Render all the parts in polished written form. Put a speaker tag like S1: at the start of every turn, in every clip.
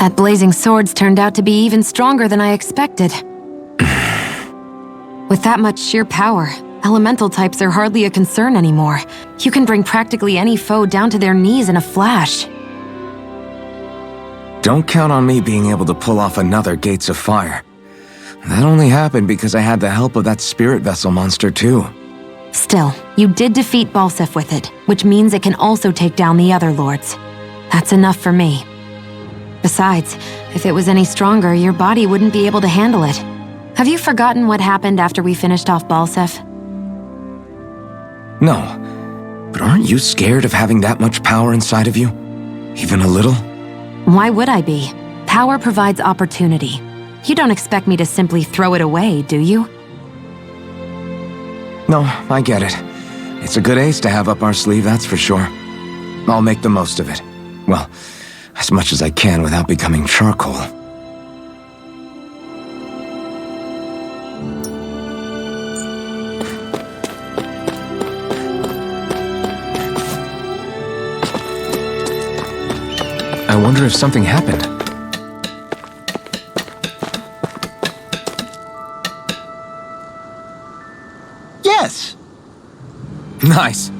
S1: That blazing sword's turned out to be even stronger than I expected. With that much sheer power, elemental types are hardly a concern anymore. You can bring practically any foe down to their knees in a flash.
S2: Don't count on me being able to pull off another Gates of Fire. That only happened because I had the help of that spirit vessel monster too.
S1: Still, you did defeat Balseph with it, which means it can also take down the other lords. That's enough for me. Besides, if it was any stronger, your body wouldn't be able to handle it. Have you forgotten what happened after we finished off Balseph?
S2: No, but aren't you scared of having that much power inside of you? Even a little?
S1: Why would I be? Power provides opportunity. You don't expect me to simply throw it away, do you?
S2: No, I get it. It's a good ace to have up our sleeve, that's for sure. I'll make the most of it. Well, as much as I can without becoming charcoal. I wonder if something happened.
S3: Yes!
S2: Nice.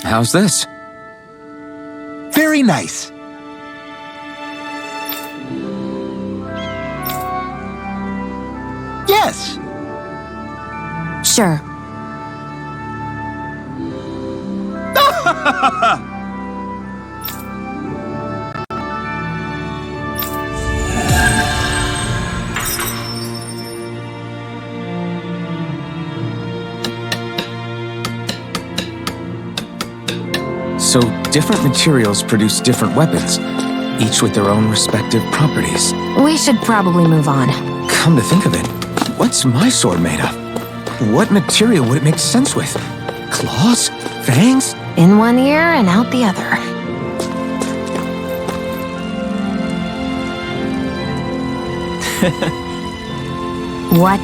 S2: How's this?
S3: Very nice. Yes!
S1: Sure.
S2: So, different materials produce different weapons, each with their own respective properties.
S1: We should probably move on.
S2: Come to think of it, what's my sword made of? What material would it make sense with? Claws? Fangs?
S1: In one ear and out the other. What?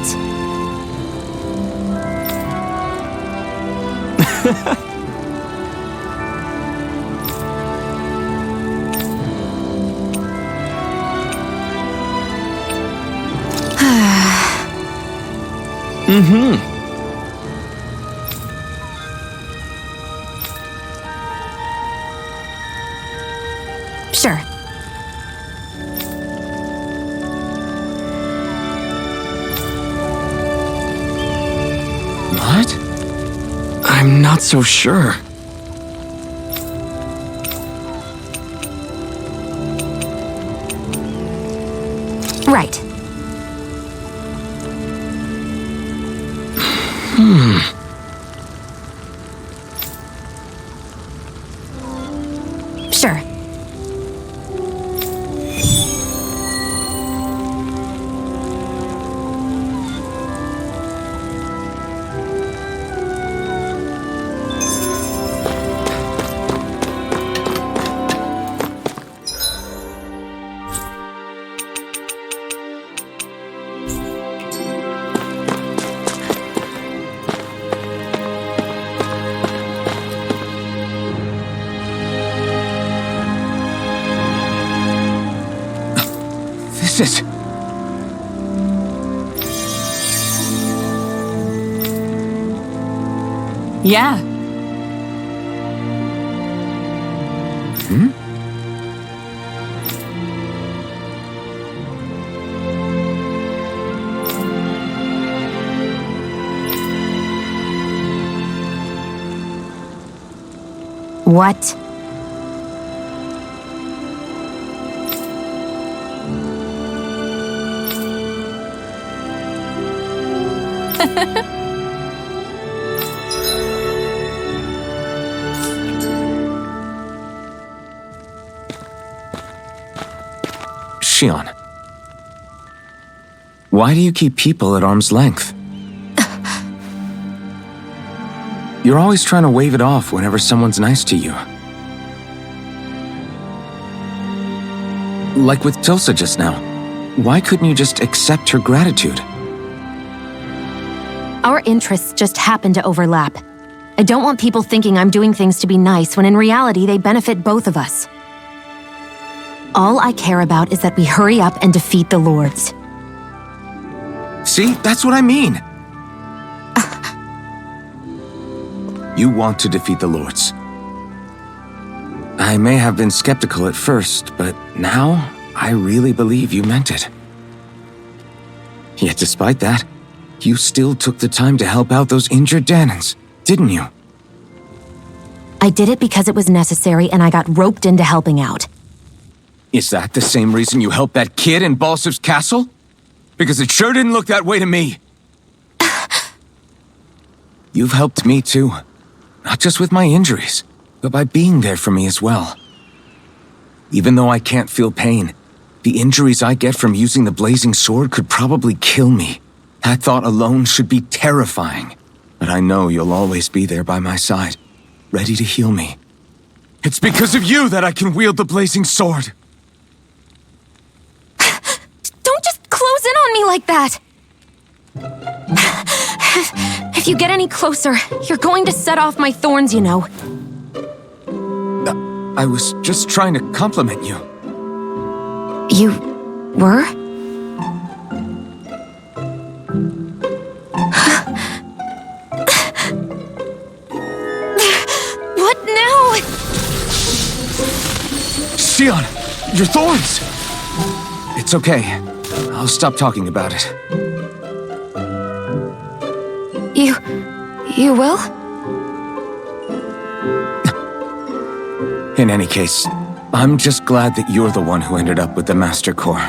S1: Sure.
S2: What? I'm not so sure.
S1: Right. Sure.
S2: This is...
S4: Yeah.
S1: What?
S2: Shion. Why do you keep people at arm's length? You're always trying to wave it off whenever someone's nice to you. Like with Tulsa just now. Why couldn't you just accept her gratitude?
S1: Our interests just happen to overlap. I don't want people thinking I'm doing things to be nice when in reality they benefit both of us. All I care about is that we hurry up and defeat the Lords.
S2: See, that's what I mean. You want to defeat the Lords. I may have been skeptical at first, but now I really believe you meant it. Yet despite that, you still took the time to help out those injured Danans, didn't you?
S1: I did it because it was necessary and I got roped into helping out.
S2: Is that the same reason you helped that kid in Balsif's castle? Because it sure didn't look that way to me. You've helped me too. Not just with my injuries, but by being there for me as well. Even though I can't feel pain, the injuries I get from using the blazing sword could probably kill me. That thought alone should be terrifying. But I know you'll always be there by my side, ready to heal me. It's because of you that I can wield the blazing sword.
S1: Don't just close in on me like that! If you get any closer, you're going to set off my thorns, you know.
S2: I was just trying to compliment you.
S1: You were? What now?
S2: Xion, your thorns! It's okay. I'll stop talking about it.
S1: You will?
S2: In any case, I'm just glad that you're the one who ended up with the Master Core.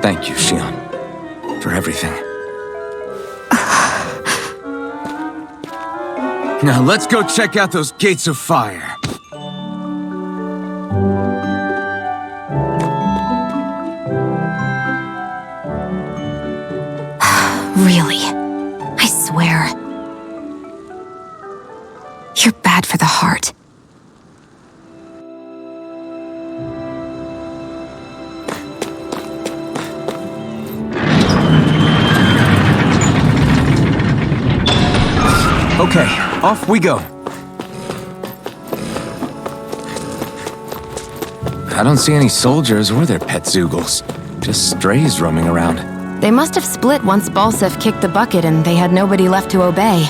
S2: Thank you, Xion, for everything. Now let's go check out those gates of fire.
S1: Really? I swear. You're bad for the heart.
S2: Okay, off we go. I don't see any soldiers or their pet Zeugles. Just strays roaming around.
S1: They must have split once Balsif kicked the bucket and they had nobody left to obey.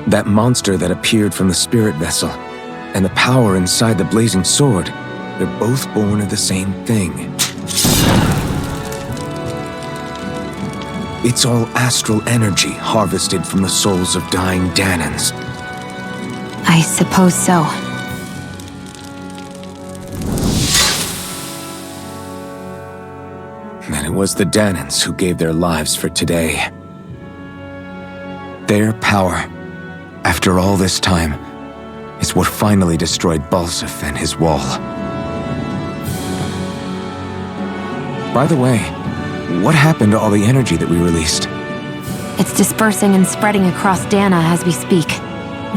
S2: That monster that appeared from the spirit vessel, and the power inside the blazing sword, they're both born of the same thing. It's all astral energy harvested from the souls of dying Danans.
S1: I suppose so.
S2: And it was the Danans who gave their lives for today. Their power, after all this time, is what finally destroyed Balsif and his wall. By the way, what happened to all the energy that we released?
S1: It's dispersing and spreading across Dana as we speak,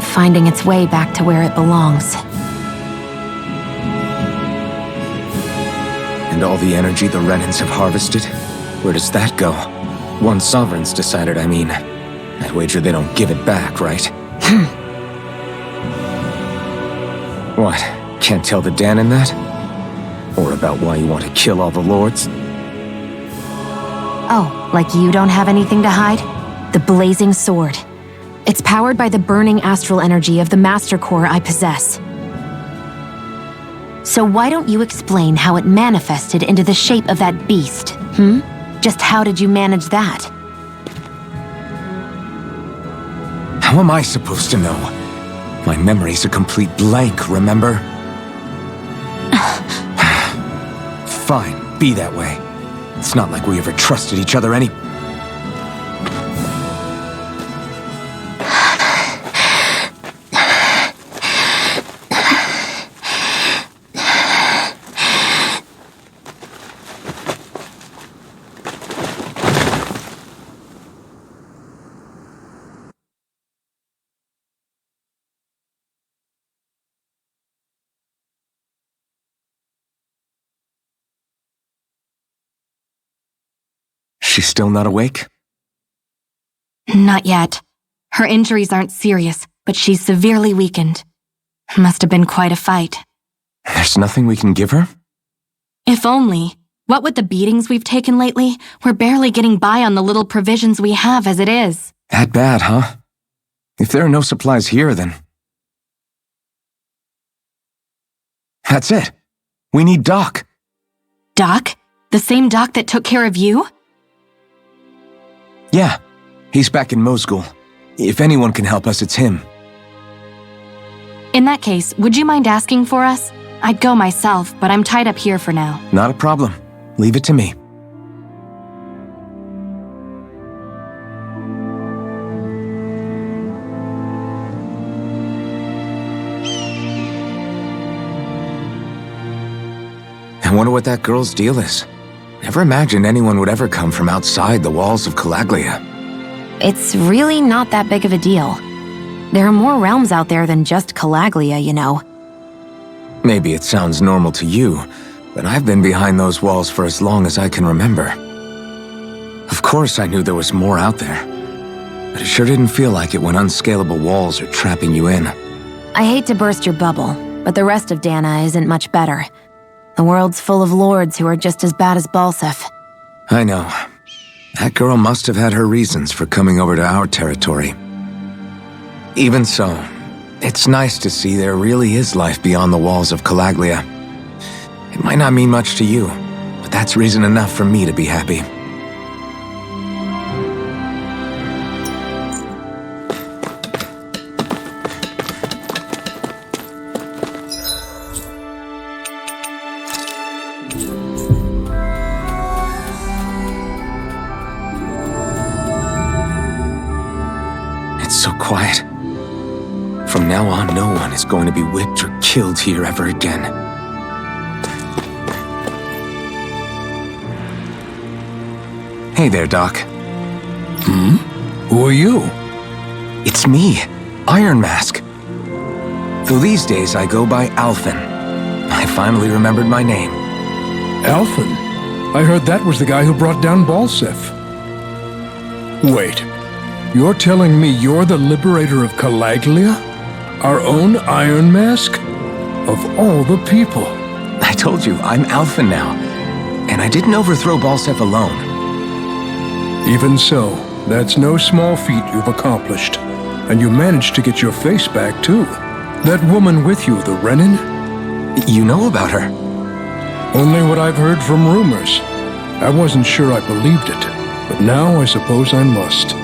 S1: finding its way back to where it belongs.
S2: And all the energy the Renans have harvested? Where does that go? One sovereign's decided, I mean. I'd wager they don't give it back, right? What? Can't tell the Dan in that? Or about why you want to kill all the lords?
S1: Oh, like you don't have anything to hide? The Blazing Sword. It's powered by the burning astral energy of the Master Core I possess. So why don't you explain how it manifested into the shape of that beast, Just how did you manage that?
S2: How am I supposed to know? My memory's a complete blank, remember? Fine, be that way. It's not like we ever trusted each other any... She's still not awake?
S1: Not yet. Her injuries aren't serious, but she's severely weakened. Must have been quite a fight.
S2: There's nothing we can give her?
S1: If only. What with the beatings we've taken lately, we're barely getting by on the little provisions we have as it is.
S2: That bad, huh? If there are no supplies here, then... That's it. We need Doc.
S1: Doc? The same Doc that took care of you?
S2: Yeah, he's back in Mosgul. If anyone can help us, it's him.
S1: In that case, would you mind asking for us? I'd go myself, but I'm tied up here for now.
S2: Not a problem. Leave it to me. I wonder what that girl's deal is. Never imagined anyone would ever come from outside the walls of Calaglia.
S1: It's really not that big of a deal. There are more realms out there than just Calaglia, you know.
S2: Maybe it sounds normal to you, but I've been behind those walls for as long as I can remember. Of course I knew there was more out there, but it sure didn't feel like it when unscalable walls are trapping you in.
S1: I hate to burst your bubble, but the rest of Dana isn't much better. The world's full of lords who are just as bad as Balsef.
S2: I know. That girl must have had her reasons for coming over to our territory. Even so, it's nice to see there really is life beyond the walls of Calaglia. It might not mean much to you, but that's reason enough for me to be happy. It's so quiet. From now on, no one is going to be whipped or killed here ever again. Hey there, Doc.
S3: Who are you?
S2: It's me, Iron Mask. Though these days I go by Alphen. I finally remembered my name.
S4: Alphen? I heard that was the guy who brought down Balsef. Wait, you're telling me you're the liberator of Calaglia? Our own Iron Mask? Of all the people.
S2: I told you, I'm Alphen now. And I didn't overthrow Balsef alone.
S4: Even so, that's no small feat you've accomplished. And you managed to get your face back, too. That woman with you, the Renin?
S2: You know about her?
S4: Only what I've heard from rumors. I wasn't sure I believed it, but now I suppose I must.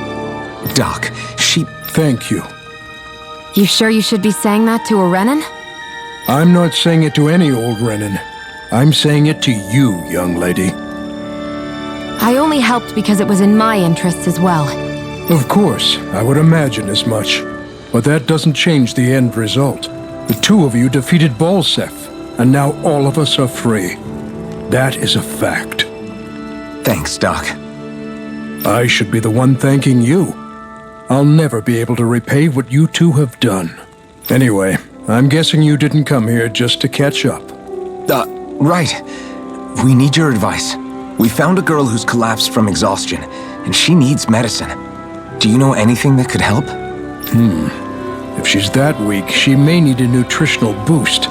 S2: Doc, she...
S4: Thank you.
S1: You sure you should be saying that to a Renin?
S4: I'm not saying it to any old Renin. I'm saying it to you, young lady.
S1: I only helped because it was in my interests as well.
S4: Of course, I would imagine as much. But that doesn't change the end result. The two of you defeated Balsef, and now all of us are free. That is a fact.
S2: Thanks, Doc.
S4: I should be the one thanking you. I'll never be able to repay what you two have done. Anyway, I'm guessing you didn't come here just to catch up.
S2: Right. We need your advice. We found a girl who's collapsed from exhaustion, and she needs medicine. Do you know anything that could help?
S4: If If she's that weak, she may need a nutritional boost.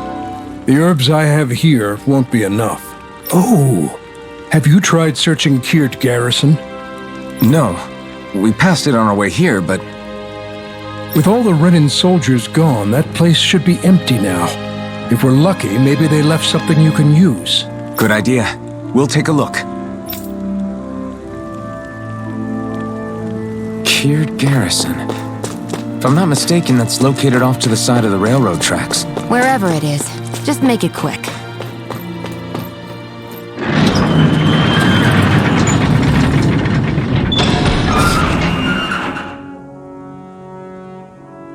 S4: The herbs I have here won't be enough. Oh, have you tried searching Kirt Garrison?
S2: No. We passed it on our way here, but...
S4: With all the Renan soldiers gone, that place should be empty now. If we're lucky, maybe they left something you can use.
S2: Good idea. We'll take a look. Kirt Garrison. If I'm not mistaken, that's located off to the side of the railroad tracks.
S1: Wherever it is, just make it quick.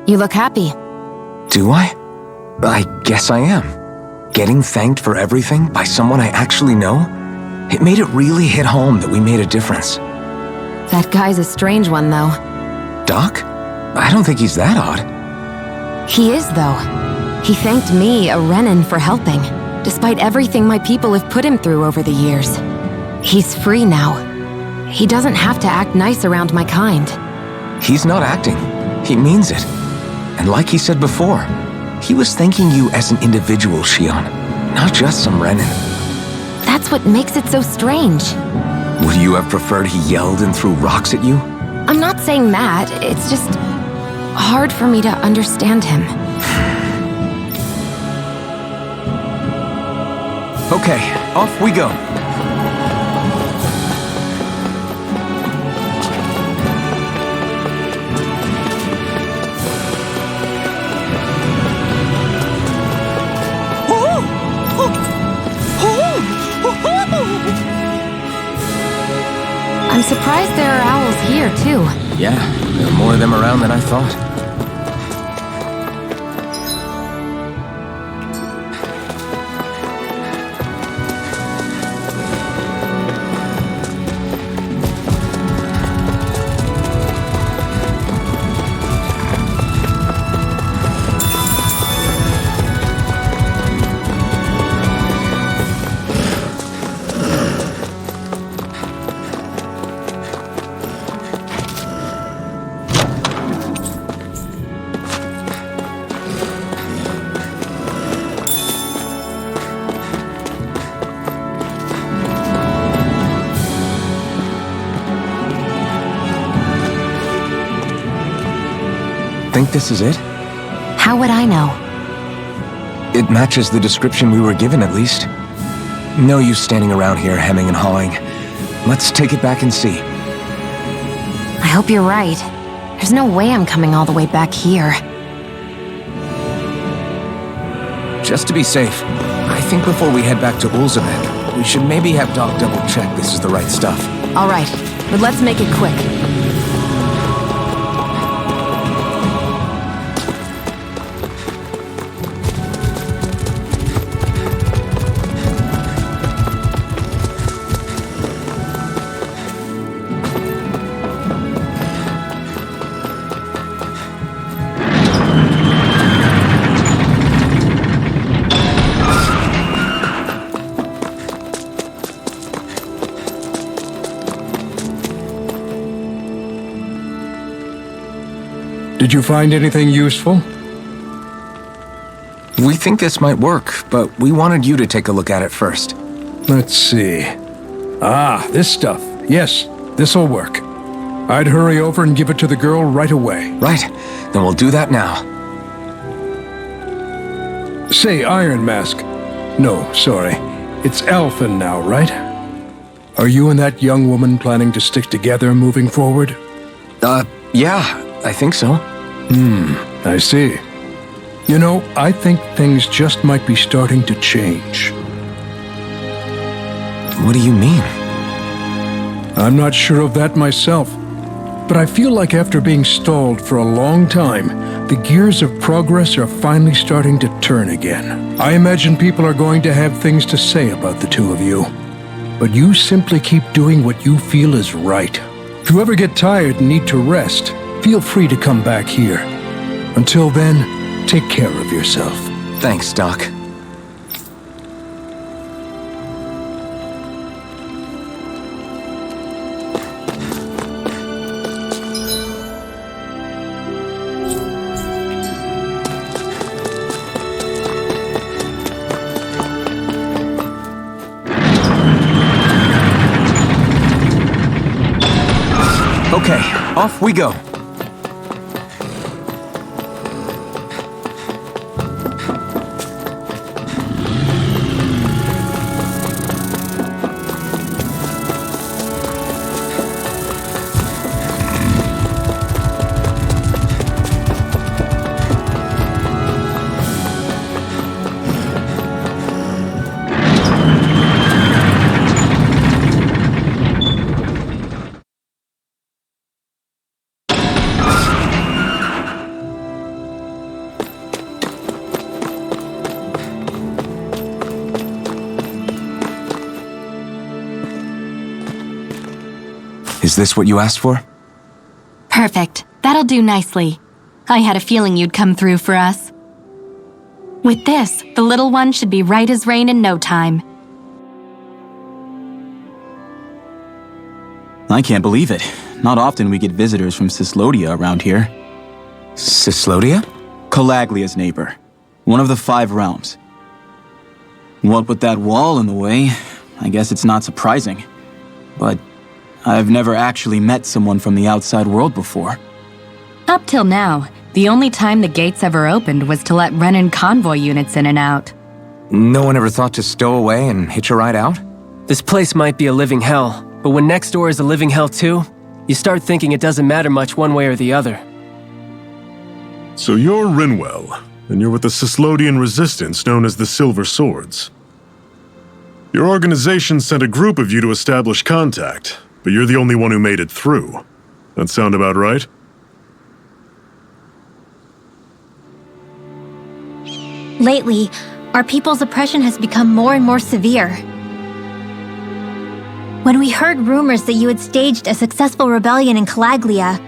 S1: You look happy.
S2: Do I? I guess I am. Getting thanked for everything by someone I actually know? It made it really hit home that we made a difference.
S1: That guy's a strange one, though.
S2: Doc? I don't think he's that odd.
S1: He is, though. He thanked me, a Renan, for helping, despite everything my people have put him through over the years. He's free now. He doesn't have to act nice around my kind.
S2: He's not acting. He means it. And like he said before, he was thanking you as an individual, Shion, not just some Renan.
S1: That's what makes it so strange.
S2: Would you have preferred he yelled and threw rocks at you?
S1: I'm not saying that. It's just hard for me to understand him.
S2: Okay, off we go.
S1: I'm surprised there are owls here, too.
S2: Yeah, there are more of them around than I thought. Think this is it?
S1: How would I know?
S2: It matches the description we were given, at least. No use standing around here hemming and hawing. Let's take it back and see.
S1: I hope you're right. There's no way I'm coming all the way back here.
S2: Just to be safe, I think before we head back to Ulzabek, we should maybe have Doc double-check this is the right stuff.
S1: All right, but let's make it quick.
S4: Did you find anything useful?
S2: We think this might work, but we wanted you to take a look at it first.
S4: Let's see. Ah, this stuff. Yes, this'll work. I'd hurry over and give it to the girl right away.
S2: Right, then we'll do that now.
S4: Say, Iron Mask. No, sorry. It's Alphen now, right? Are you and that young woman planning to stick together moving forward?
S2: Yeah, I think so.
S4: I see. You know, I think things just might be starting to change.
S2: What do you mean?
S4: I'm not sure of that myself, but I feel like after being stalled for a long time, the gears of progress are finally starting to turn again. I imagine people are going to have things to say about the two of you, but you simply keep doing what you feel is right. If you ever get tired and need to rest, feel free to come back here. Until then, take care of yourself.
S2: Thanks, Doc. Okay, off we go. Is this what you asked for?
S5: Perfect. That'll do nicely. I had a feeling you'd come through for us. With this, the little one should be right as rain in no time.
S6: I can't believe it. Not often we get visitors from Cyslodia around here.
S2: Cyslodia?
S6: Calaglia's neighbor. One of the 5 realms. What with that wall in the way, I guess it's not surprising. But I've never actually met someone from the outside world before.
S5: Up till now, the only time the gates ever opened was to let Renan convoy units in and out.
S2: No one ever thought to stow away and hitch a ride out?
S7: This place might be a living hell, but when next door is a living hell too, you start thinking it doesn't matter much one way or the other.
S8: So you're Rinwell, and you're with the Cyslodian resistance known as the Silver Swords. Your organization sent a group of you to establish contact, but you're the only one who made it through. That sound about right?
S9: Lately, our people's oppression has become more and more severe. When we heard rumors that you had staged a successful rebellion in Calaglia,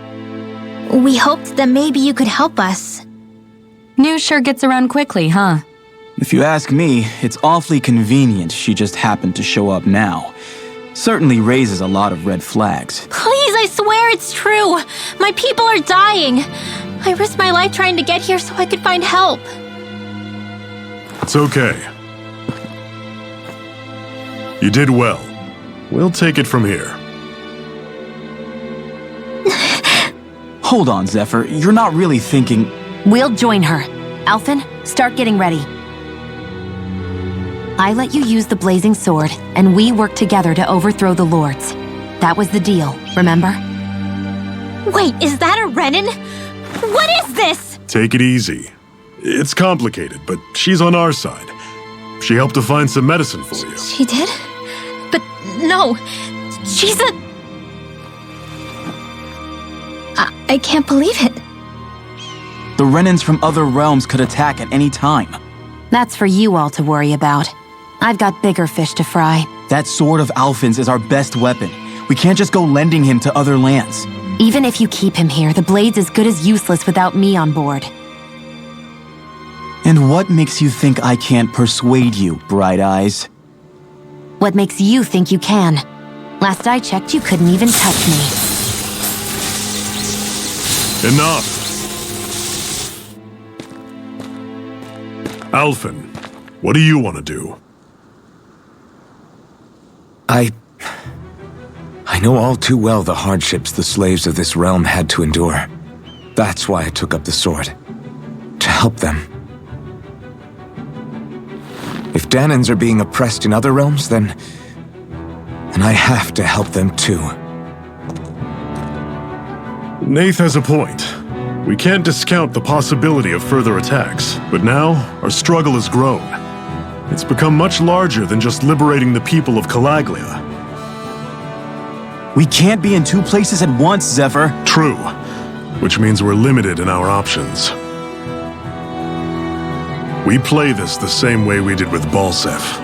S9: we hoped that maybe you could help us.
S5: News sure gets around quickly, huh?
S6: If you ask me, it's awfully convenient she just happened to show up now. Certainly raises a lot of red flags.
S9: Please, I swear it's true! My people are dying! I risked my life trying to get here so I could find help.
S8: It's okay. You did well. We'll take it from here.
S6: Hold on, Zephyr. You're not really thinking...
S1: We'll join her. Alphen, start getting ready. I let you use the Blazing Sword, and we worked together to overthrow the Lords. That was the deal, remember?
S9: Wait, is that a Renan? What is this?
S8: Take it easy. It's complicated, but she's on our side. She helped to find some medicine for you.
S9: She did? But no, she's a... I can't believe it.
S6: The Renans from other realms could attack at any time.
S1: That's for you all to worry about. I've got bigger fish to fry.
S6: That sword of Alphen's is our best weapon. We can't just go lending him to other lands.
S1: Even if you keep him here, the blade's as good as useless without me on board.
S6: And what makes you think I can't persuade you, Bright Eyes?
S1: What makes you think you can? Last I checked, you couldn't even touch me.
S8: Enough! Alphen, what do you want to do?
S2: I know all too well the hardships the slaves of this realm had to endure. That's why I took up the sword. To help them. If Danans are being oppressed in other realms, then I have to help them too.
S8: Nath has a point. We can't discount the possibility of further attacks, but now our struggle has grown. It's become much larger than just liberating the people of Calaglia.
S6: We can't be in 2 places at once, Zephyr.
S8: True, which means we're limited in our options. We play this the same way we did with Balsef.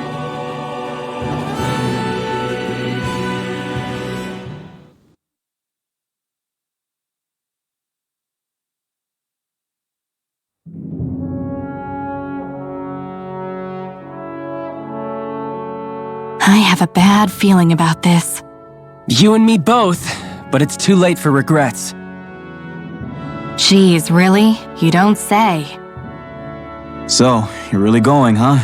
S5: I have a bad feeling about this.
S7: You and me both, but it's too late for regrets.
S5: Jeez, really? You don't say.
S6: So, you're really going, huh?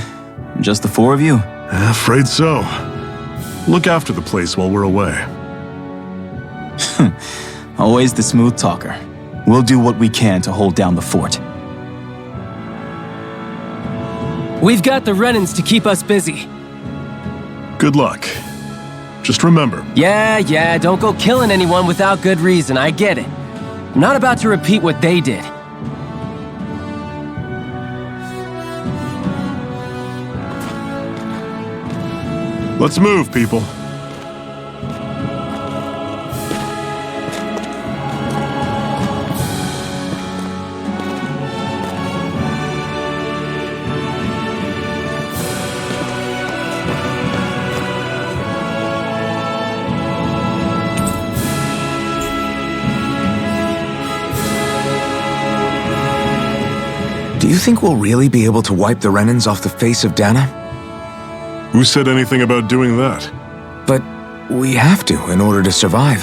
S6: Just the 4 of you?
S8: Afraid so. Look after the place while we're away.
S6: always the smooth talker. We'll do what we can to hold down the fort.
S7: We've got the Renans to keep us busy.
S8: Good luck. Just remember,
S7: Yeah, don't go killing anyone without good reason, I get it. I'm not about to repeat what they did.
S8: let's move, people.
S2: Do you think we'll really be able to wipe the Renans off the face of Dana?
S8: Who said anything about doing that?
S2: But we have to in order to survive.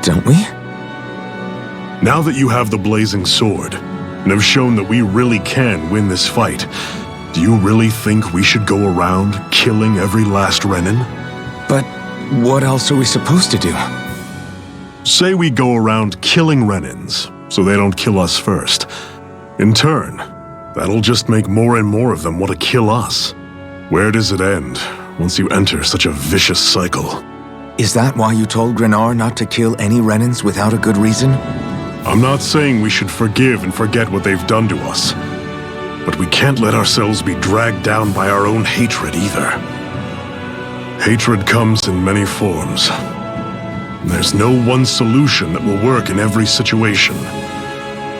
S2: Don't we?
S8: Now that you have the Blazing Sword, and have shown that we really can win this fight, do you really think we should go around killing every last Renan?
S2: But what else are we supposed to do?
S8: Say we go around killing Renans, so they don't kill us first. In turn, that'll just make more and more of them want to kill us. Where does it end, once you enter such a vicious cycle?
S2: Is that why you told Grenar not to kill any Renans without a good reason?
S8: I'm not saying we should forgive and forget what they've done to us, but we can't let ourselves be dragged down by our own hatred either. Hatred comes in many forms. There's no one solution that will work in every situation.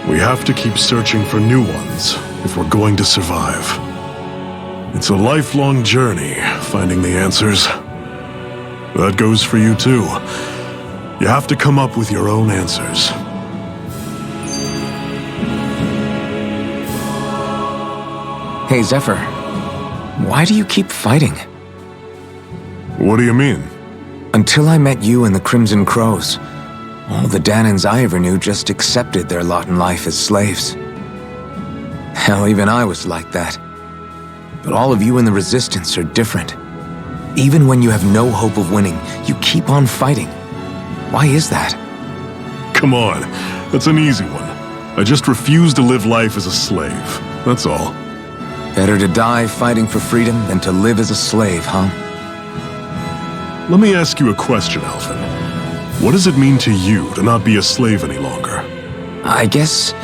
S8: We have to keep searching for new ones if we're going to survive. It's a lifelong journey, finding the answers. That goes for you too. You have to come up with your own answers.
S2: Hey, Zephyr. Why do you keep fighting?
S8: What do you mean?
S2: Until I met you and the Crimson Crows, all the Danans I ever knew just accepted their lot in life as slaves. Hell, even I was like that. But all of you in the Resistance are different. Even when you have no hope of winning, you keep on fighting. Why is that?
S8: Come on, that's an easy one. I just refuse to live life as a slave, that's all.
S2: Better to die fighting for freedom than to live as a slave, huh?
S8: Let me ask you a question, Alvin. What does it mean to you to not be a slave any longer?
S2: I guess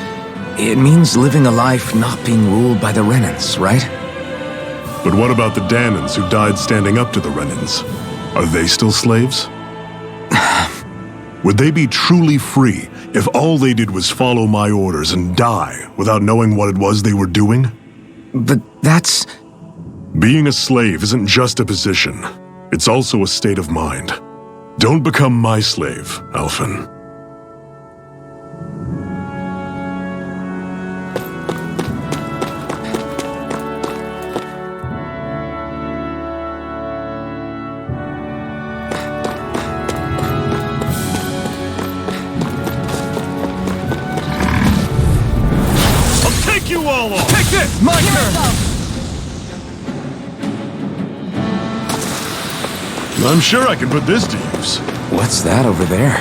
S2: it means living a life not being ruled by the Renans, right?
S8: But what about the Danans who died standing up to the Renans? Are they still slaves? Would they be truly free if all they did was follow my orders and die without knowing what it was they were doing?
S2: But that's...
S8: Being a slave isn't just a position. It's also a state of mind. Don't become my slave, Alphen. I'll take you all off!
S7: Take this! My turn!
S8: I'm sure I can put this to use.
S2: What's that over there?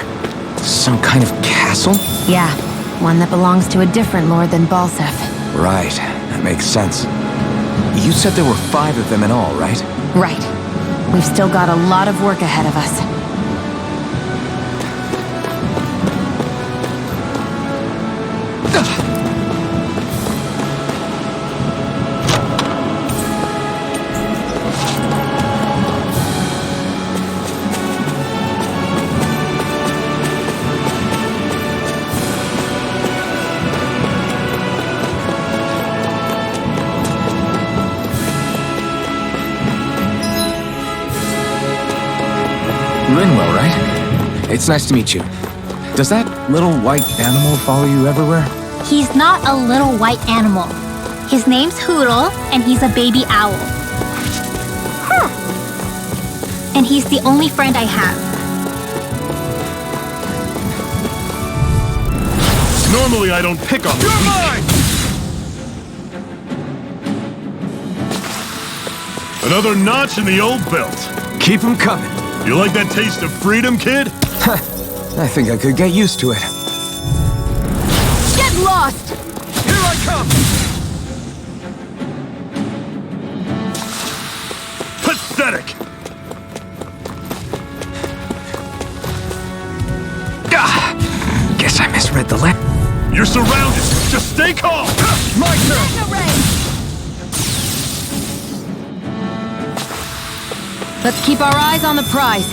S2: Some kind of castle?
S1: Yeah, one that belongs to a different lord than Balsef.
S2: Right, that makes sense. You said there were 5 of them in all, right?
S1: Right. We've still got a lot of work ahead of us.
S2: Rinwell, right? It's nice to meet you. Does that little white animal follow you everywhere?
S9: He's not a little white animal. His name's Hoodle, and he's a baby owl. And he's the only friend I have.
S8: Normally I don't pick on
S7: You're mine!
S8: Another notch in the old belt.
S2: Keep them coming.
S8: You like that taste of freedom, kid?
S2: I think I could get used to it.
S1: Get lost!
S2: Here I come!
S8: Pathetic!
S2: Guess I misread the letter.
S8: You're surrounded! Just stay calm!
S2: My turn!
S1: Let's keep our eyes on the prize.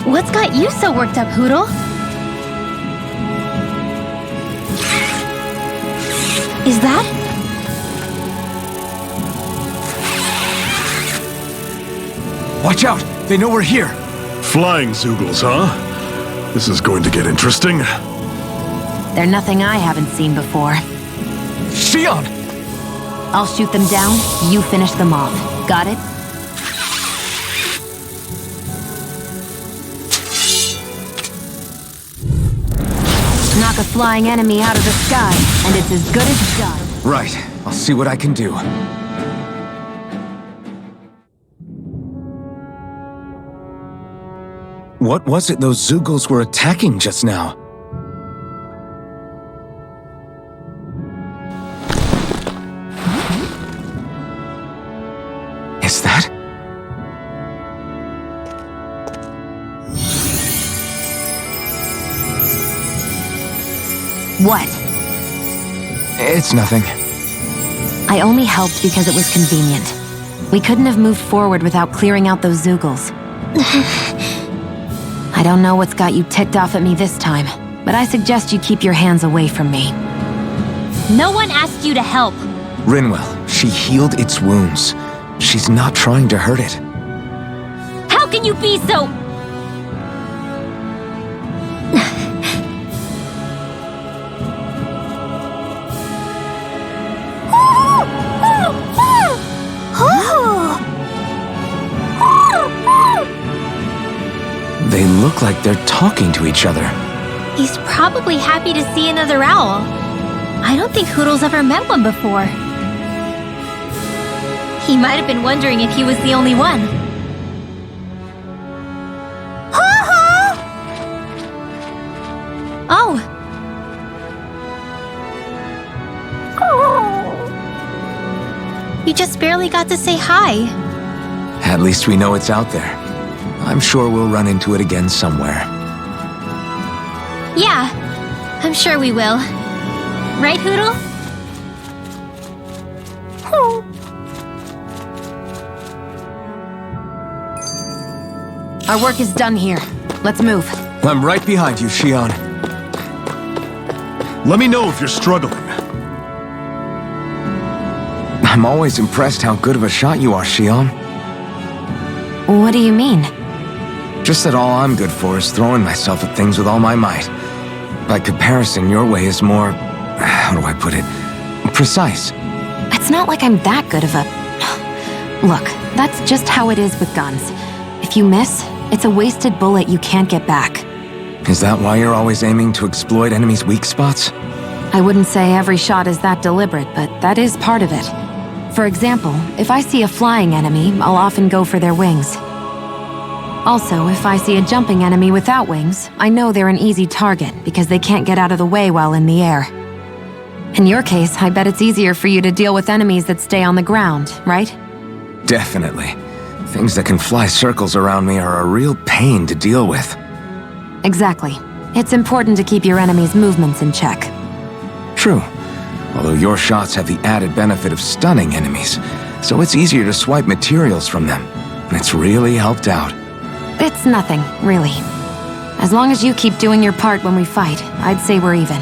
S9: What's got you so worked up, Hootle? Is that?
S2: Watch out! They know we're here!
S8: Flying Zoogles, huh? This is going to get interesting.
S1: They're nothing I haven't seen before.
S2: Shion!
S1: I'll shoot them down, you finish them off. Got it? Knock a flying enemy out of the sky, and it's as good as done.
S2: Right. I'll see what I can do. What was it those Zoogles were attacking just now? Is that?
S1: What?
S2: It's nothing.
S1: I only helped because it was convenient. We couldn't have moved forward without clearing out those Zoogles. I don't know what's got you ticked off at me this time, but I suggest you keep your hands away from me.
S9: No one asked you to help.
S2: Rinwell, she healed its wounds. She's not trying to hurt it.
S9: How can you be so...
S2: They look like they're talking to each other.
S9: He's probably happy to see another owl. I don't think Hootle's ever met one before. He might have been wondering if he was the only one. Oh! You just barely got to say hi.
S2: At least we know it's out there. I'm sure we'll run into it again somewhere.
S9: Yeah, I'm sure we will. Right, Hootle?
S1: Our work is done here. Let's move.
S2: I'm right behind you, Shion.
S8: Let me know if you're struggling.
S2: I'm always impressed how good of a shot you are, Shion.
S1: What do you mean?
S2: Just that all I'm good for is throwing myself at things with all my might. By comparison, your way is more... how do I put it? Precise.
S1: It's not like I'm that good of a... Look, that's just how it is with guns. If you miss, it's a wasted bullet you can't get back.
S2: Is that why you're always aiming to exploit enemies' weak spots?
S1: I wouldn't say every shot is that deliberate, but that is part of it. For example, if I see a flying enemy, I'll often go for their wings. Also, if I see a jumping enemy without wings, I know they're an easy target because they can't get out of the way while in the air. In your case, I bet it's easier for you to deal with enemies that stay on the ground, right?
S2: Definitely. Things that can fly circles around me are a real pain to deal with.
S1: Exactly. It's important to keep your enemy's movements in check.
S2: True. Although your shots have the added benefit of stunning enemies, so it's easier to swipe materials from them. It's really helped out.
S1: It's nothing, really. As long as you keep doing your part when we fight, I'd say we're even.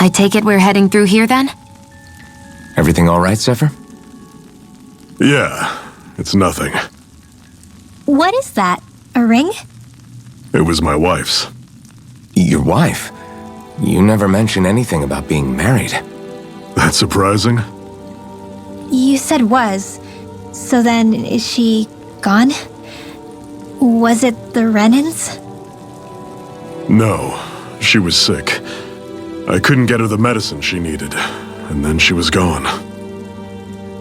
S1: I take it we're heading through here then?
S2: Everything all right, Zephyr?
S8: Yeah, it's nothing.
S9: What is that? A ring?
S8: It was my wife's.
S2: Your wife? You never mentioned anything about being married.
S8: That's surprising.
S9: You said was. So then, is she gone? Was it the Renans?
S8: No, she was sick. I couldn't get her the medicine she needed, and then she was gone.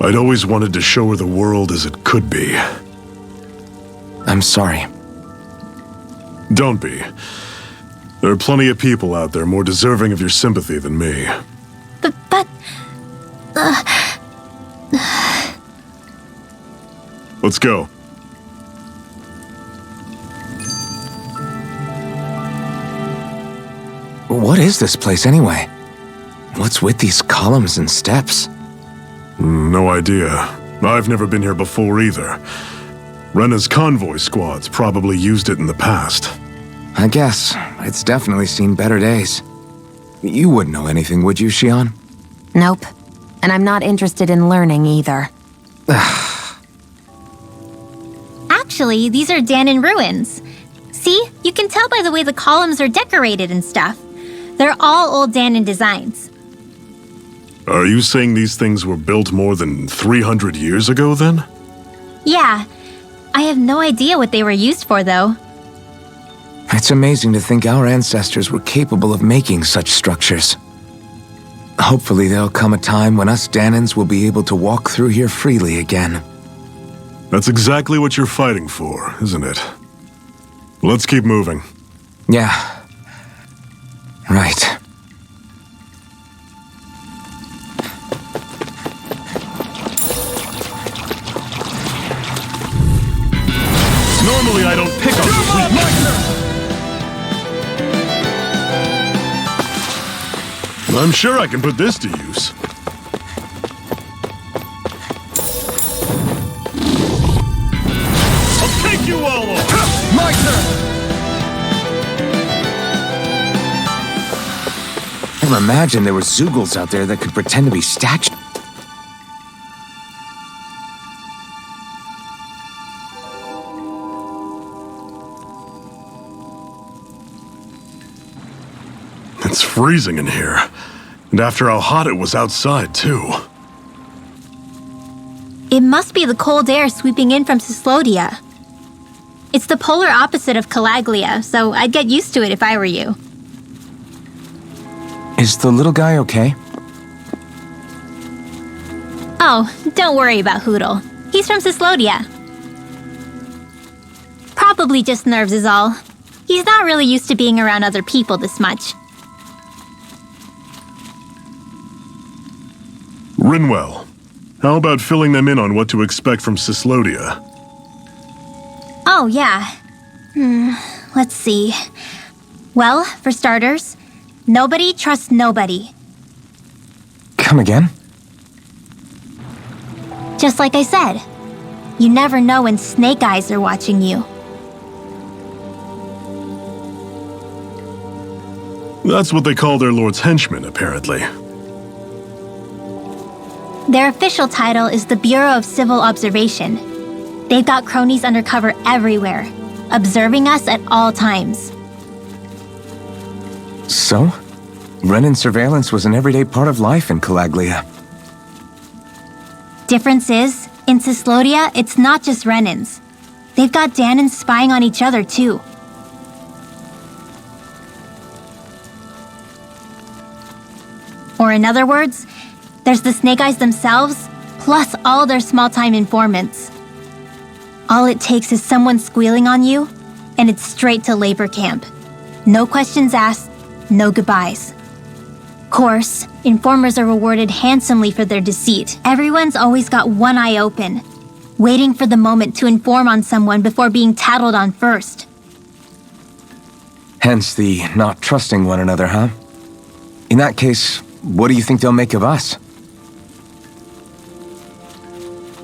S8: I'd always wanted to show her the world as it could be.
S2: I'm sorry.
S8: Don't be. There are plenty of people out there more deserving of your sympathy than me.
S9: But...
S8: Let's go.
S2: What is this place anyway? What's with these columns and steps?
S8: No idea. I've never been here before either. Rena's convoy squads probably used it in the past.
S2: I guess. It's definitely seen better days. You wouldn't know anything, would you, Xion?
S1: Nope. And I'm not interested in learning either.
S9: Actually, these are Danon ruins. See? You can tell by the way the columns are decorated and stuff. They're all old Danon designs.
S8: Are you saying these things were built more than 300 years ago, then?
S9: Yeah. I have no idea what they were used for, though.
S2: It's amazing to think our ancestors were capable of making such structures. Hopefully there'll come a time when us Danons will be able to walk through here freely again.
S8: That's exactly what you're fighting for, isn't it? Let's keep moving.
S2: Yeah. Right.
S8: Normally I don't pick up sweet. I'm sure I can put this to use. I'll take you all on!
S3: My turn!
S2: Never imagined there were Zeugles out there that could pretend to be statues.
S8: It's freezing in here. And after how hot it was outside, too.
S9: It must be the cold air sweeping in from Cyslodia. It's the polar opposite of Calaglia, so I'd get used to it if I were you.
S2: Is the little guy okay?
S9: Oh, don't worry about Hootle. He's from Cyslodia. Probably just nerves is all. He's not really used to being around other people this much.
S8: Rinwell, how about filling them in on what to expect from Cyslodia?
S9: Oh, yeah. Let's see. Well, for starters, nobody trusts nobody.
S2: Come again?
S9: Just like I said, you never know when Snake Eyes are watching you.
S8: That's what they call their lord's henchmen, apparently.
S9: Their official title is the Bureau of Civil Observation. They've got cronies undercover everywhere, observing us at all times.
S2: So? Renan surveillance was an everyday part of life in Calaglia.
S9: Difference is, in Cyslodia, it's not just Renans. They've got Danons spying on each other, too. Or in other words, there's the Snake Eyes themselves, plus all their small-time informants. All it takes is someone squealing on you, and it's straight to labor camp. No questions asked, no goodbyes. Course, informers are rewarded handsomely for their deceit. Everyone's always got one eye open, waiting for the moment to inform on someone before being tattled on first.
S2: Hence the not trusting one another, huh? In that case, what do you think they'll make of us?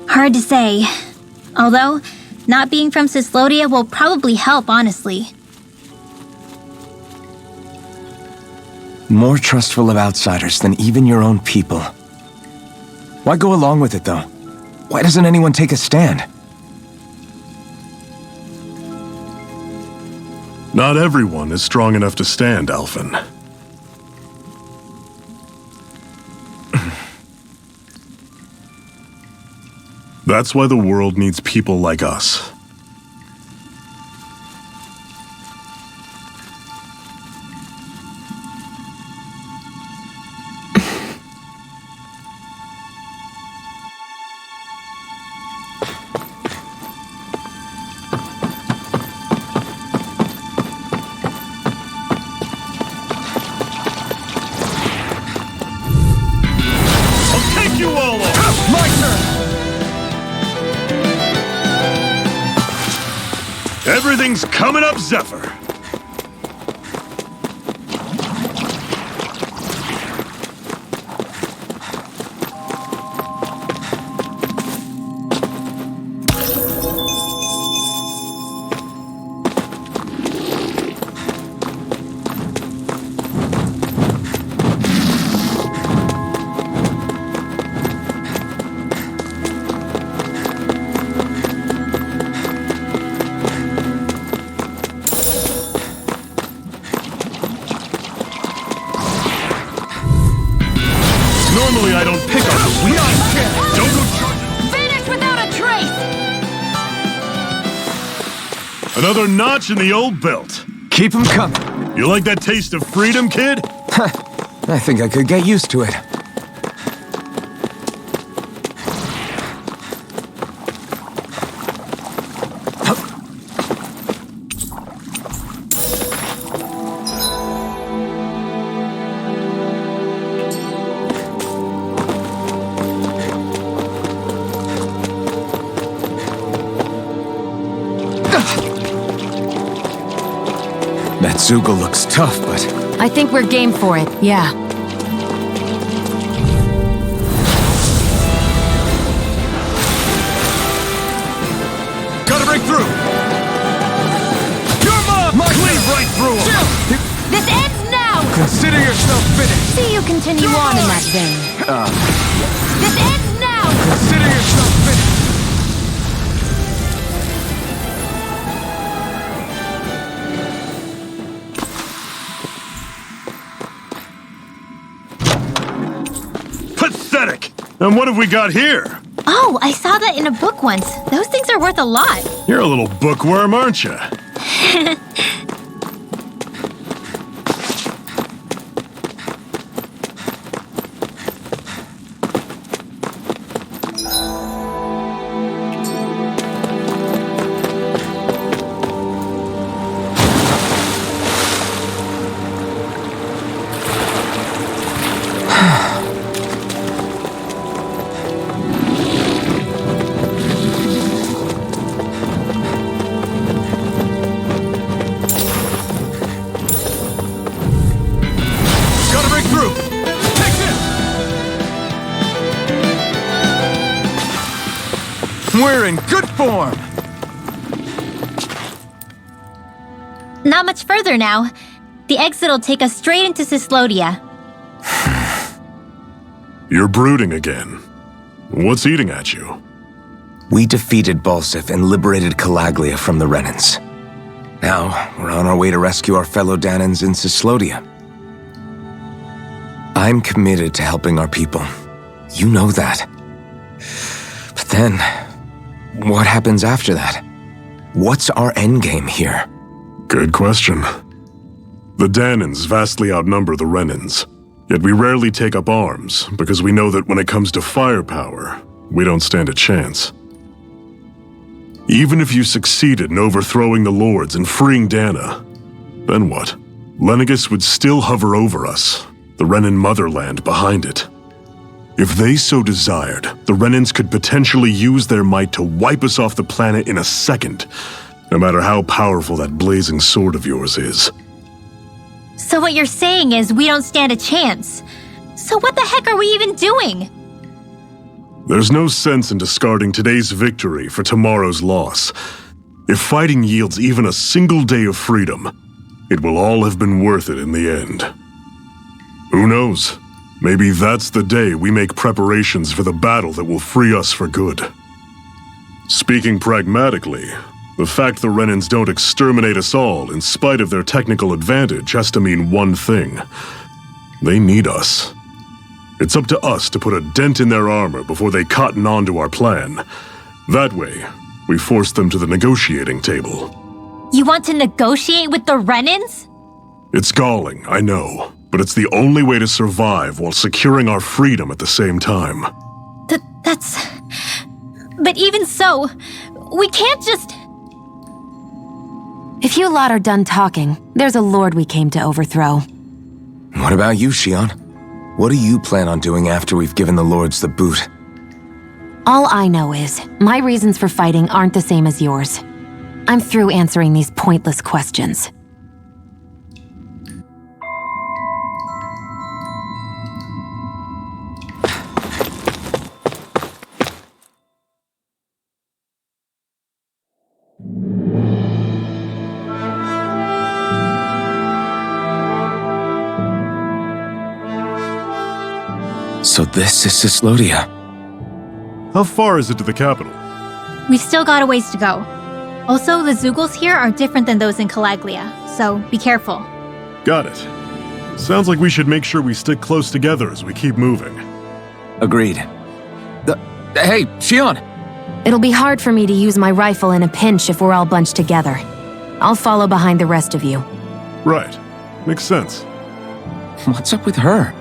S9: Hard to say. Although, not being from Cyslodia will probably help, honestly.
S2: More trustful of outsiders than even your own people. Why go along with it, though? Why doesn't anyone take a stand?
S8: Not everyone is strong enough to stand, Alphen. That's why the world needs people like us. Everything's coming up, Zephyr. Normally I don't pick on the weak. Don't go charging.
S5: Vanish without a trace!
S8: Another notch in the old belt.
S2: Keep them coming.
S8: You like that taste of freedom, kid?
S2: I think I could get used to it. That Zoogle looks tough, but...
S1: I think we're game for it, yeah.
S8: Gotta break through! You're mine! Cleave right through him!
S1: This ends now!
S2: Consider yourself finished!
S1: See you continue on in that vein. This ends now!
S2: Consider yourself finished!
S8: Pathetic! And what have we got here?
S9: Oh, I saw that in a book once. Those things are worth a lot.
S8: You're a little bookworm, aren't you?
S2: We're in good form!
S9: Not much further now. The exit'll take us straight into Cyslodia.
S8: You're brooding again. What's eating at you?
S2: We defeated Balsef and liberated Calaglia from the Renans. Now, we're on our way to rescue our fellow Danans in Cyslodia. I'm committed to helping our people. You know that. But then, what happens after that? What's our endgame here?
S8: Good question. The Danans vastly outnumber the Renans, yet we rarely take up arms because we know that when it comes to firepower, we don't stand a chance. Even if you succeeded in overthrowing the Lords and freeing Dana, then what? Lenegis would still hover over us, the Renan motherland behind it. If they so desired, the Renans could potentially use their might to wipe us off the planet in a second, no matter how powerful that blazing sword of yours is.
S9: So what you're saying is we don't stand a chance. So what the heck are we even doing?
S8: There's no sense in discarding today's victory for tomorrow's loss. If fighting yields even a single day of freedom, it will all have been worth it in the end. Who knows? Maybe that's the day we make preparations for the battle that will free us for good. Speaking pragmatically, The fact the Renans don't exterminate us all in spite of their technical advantage has to mean one thing. They need us. It's up to us to put a dent in their armor before they cotton on to our plan. That way, we force them to the negotiating table.
S9: You want to negotiate with the Renans?
S8: It's galling, I know, but it's the only way to survive while securing our freedom at the same time.
S9: That's... But even so, we can't just...
S1: If you lot are done talking, there's a lord we came to overthrow.
S2: What about you, Shion? What do you plan on doing after we've given the lords the boot?
S1: All I know is, my reasons for fighting aren't the same as yours. I'm through answering these pointless questions.
S2: So this is Cislodia.
S8: How far is it to the capital?
S9: We've still got a ways to go. Also, the Zeugles here are different than those in Calaglia, so be careful.
S8: Got it. Sounds like we should make sure we stick close together as we keep moving.
S2: Agreed. Hey, Shion!
S1: It'll be hard for me to use my rifle in a pinch if we're all bunched together. I'll follow behind the rest of you.
S8: Right. Makes sense.
S2: What's up with her?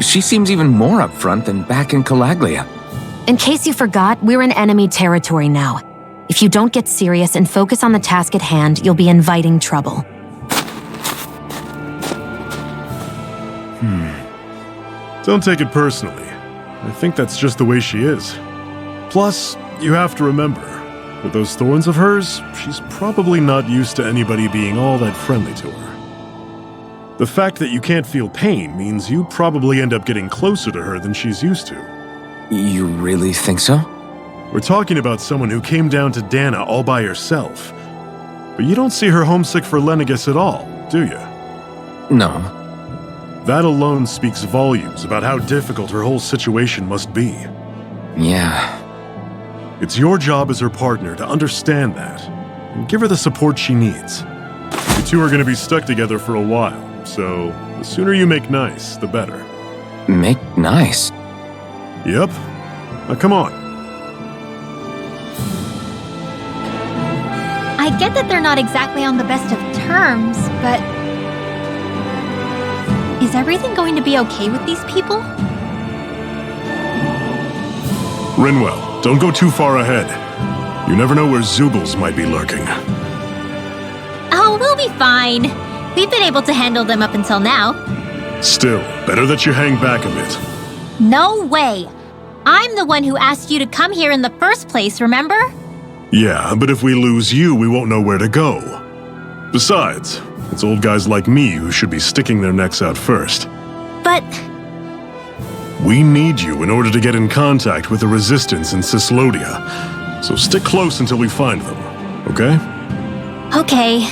S2: She seems even more upfront than back in Calaglia.
S1: In case you forgot, we're in enemy territory now. If you don't get serious and focus on the task at hand, you'll be inviting trouble.
S8: Don't take it personally. I think that's just the way she is. Plus, you have to remember, with those thorns of hers, she's probably not used to anybody being all that friendly to her. The fact that you can't feel pain means you probably end up getting closer to her than she's used to.
S2: You really think so?
S8: We're talking about someone who came down to Dana all by herself. But you don't see her homesick for Lenegis at all, do you?
S2: No.
S8: That alone speaks volumes about how difficult her whole situation must be.
S2: Yeah.
S8: It's your job as her partner to understand that, and give her the support she needs. You two are going to be stuck together for a while, so the sooner you make nice, the better.
S2: Make nice?
S8: Yep. Now come on.
S9: I get that they're not exactly on the best of terms, but... Is everything going to be okay with these people?
S8: Rinwell, don't go too far ahead. You never know where Zeugles might be lurking.
S9: Oh, we'll be fine. We've been able to handle them up until now.
S8: Still, better that you hang back a bit.
S9: No way! I'm the one who asked you to come here in the first place, remember?
S8: Yeah, but if we lose you, we won't know where to go. Besides, it's old guys like me who should be sticking their necks out first.
S9: But...
S8: We need you in order to get in contact with the Resistance in Cislodia. So stick close until we find them, okay?
S9: Okay.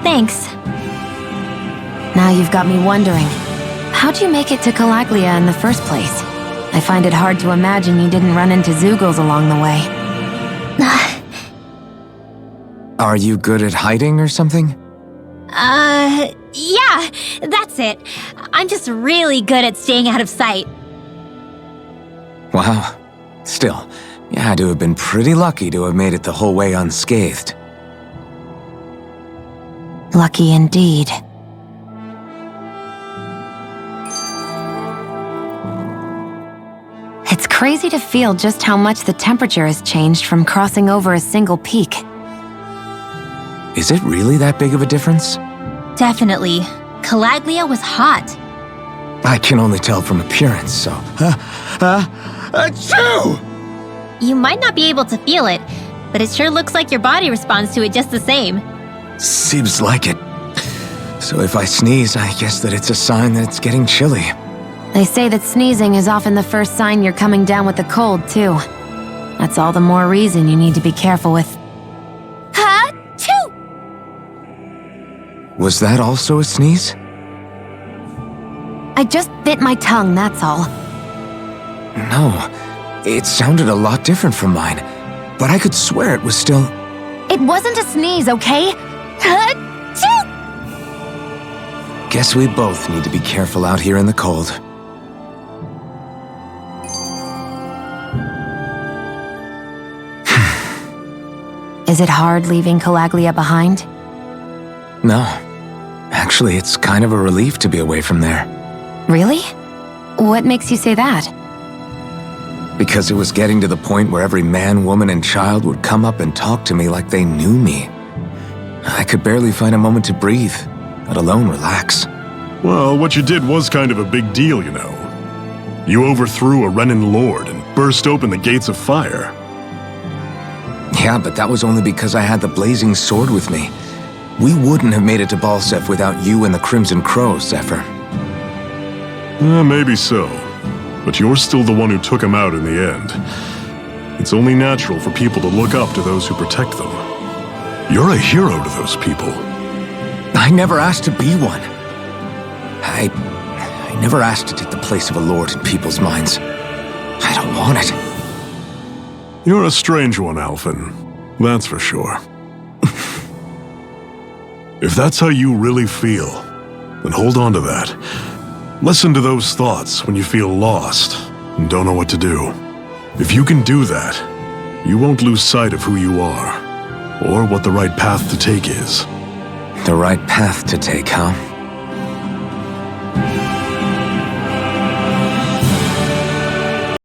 S9: Thanks.
S1: Now you've got me wondering, how'd you make it to Calaglia in the first place? I find it hard to imagine you didn't run into Zeugles along the way.
S2: Are you good at hiding or something?
S9: Yeah, that's it. I'm just really good at staying out of sight.
S2: Wow. Still, you had to have been pretty lucky to have made it the whole way unscathed.
S1: Lucky indeed. It's crazy to feel just how much the temperature has changed from crossing over a single peak.
S2: Is it really that big of a difference?
S9: Definitely. Calaglia was hot.
S2: I can only tell from appearance, so... Achoo!
S9: You might not be able to feel it, but it sure looks like your body responds to it just the same.
S2: Seems like it. So if I sneeze, I guess that it's a sign that it's getting chilly.
S1: They say that sneezing is often the first sign you're coming down with the cold, too. That's all the more reason you need to be careful with...
S2: Was that also a sneeze?
S1: I just bit my tongue, that's all.
S2: No, it sounded a lot different from mine, but I could swear it was still...
S1: It wasn't a sneeze, okay?
S2: Guess we both need to be careful out here in the cold.
S1: Is it hard leaving Calaglia behind?
S2: No. Actually, it's kind of a relief to be away from there.
S1: Really? What makes you say that?
S2: Because it was getting to the point where every man, woman, and child would come up and talk to me like they knew me. I could barely find a moment to breathe, let alone relax.
S8: Well, what you did was kind of a big deal, you know. You overthrew a Renan lord and burst open the gates of fire.
S2: Yeah, but that was only because I had the Blazing Sword with me. We wouldn't have made it to Balsef without you and the Crimson Crow, Zephyr.
S8: Maybe so. But you're still the one who took him out in the end. It's only natural for people to look up to those who protect them. You're a hero to those people.
S2: I never asked to be one. I never asked to take the place of a lord in people's minds. I don't want it.
S8: You're a strange one, Alphen. That's for sure. If that's how you really feel, then hold on to that. Listen to those thoughts when you feel lost and don't know what to do. If you can do that, you won't lose sight of who you are, or what the right path to take is.
S2: The right path to take, huh?